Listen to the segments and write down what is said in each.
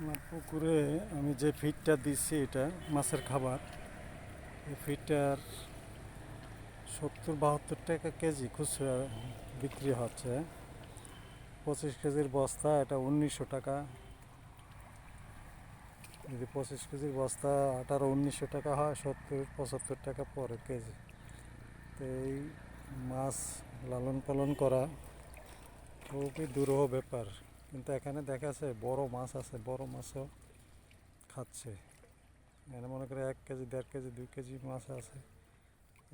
আমার পুকুরে আমি যে ফিডটা দিচ্ছি এটা মাছের খাবার, এই ফিডটার 70-72 টাকা কেজি খুচরা বিক্রি হচ্ছে। 25 কেজির বস্তা এটা 1900 টাকা। যদি 25 কেজির বস্তা 1800-1900 টাকা হয়, 70-75 টাকা পরে কেজি। তো এই মাছ লালন পালন করা খুবই দুরূহ ব্যাপার, কিন্তু এখানে দেখা যাচ্ছে বড় মাছ আছে, বড় মাছও খাচ্ছে। এখানে মনে করে 1 কেজি, 1.5 কেজি, 2 কেজি মাছ আছে।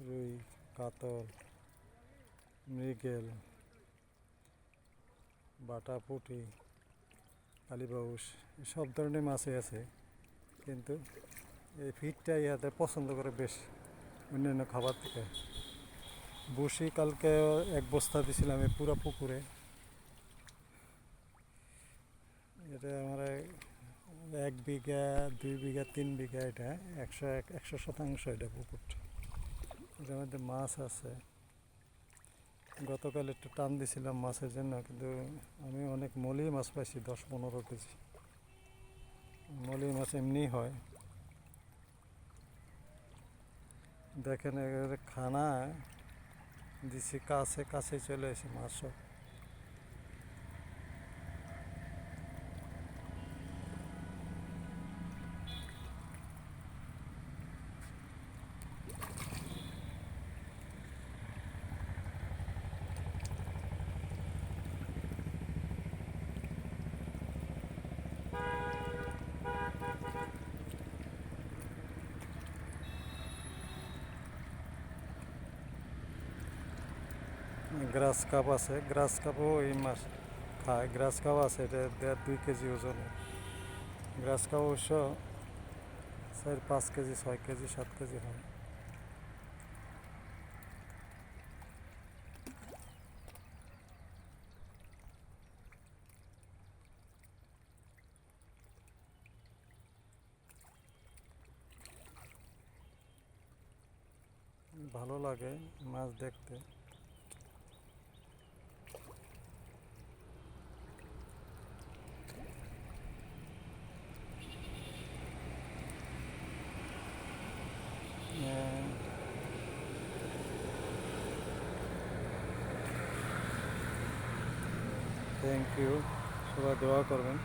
রুই, কাতল, মৃগেল, বাটা, পুঁটি, কালীবাউস, সব ধরনের মাছই আছে। কিন্তু এই ফিডটা ইয়াতে পছন্দ করে বেশ অন্যান্য খাবার থেকে। বসি কালকে 1 বস্তা দিছিলাম এই পুরো পুকুরে। এটা আমার 1 বিঘা, 2 বিঘা, 3 বিঘা, এটা 100% এটা পুকুরটা। এটার মধ্যে মাছ আছে। গতকাল একটু টান দিছিলাম মাছের জন্য, কিন্তু আমি অনেক মলি মাছ পাইছি, 10-15 কেজি। মলি মাছ এমনি হয়। দেখেন একেবারে খানা দিছি, কাছে কাছে চলে এসে মাছ সব। গ্রাস কাপ আছে, গ্রাস কাপও এই মাছ খায়। গ্রাস কাপ আছে, এটা 1.5-2 কেজি ওজনের। গ্রাস কাপ অবশ্য 4-5 কেজি, 6 কেজি, 7 কেজি হয়। ভালো লাগে মাছ দেখতে। থ্যাংক ইউ, সবাই দোয়া করবেন।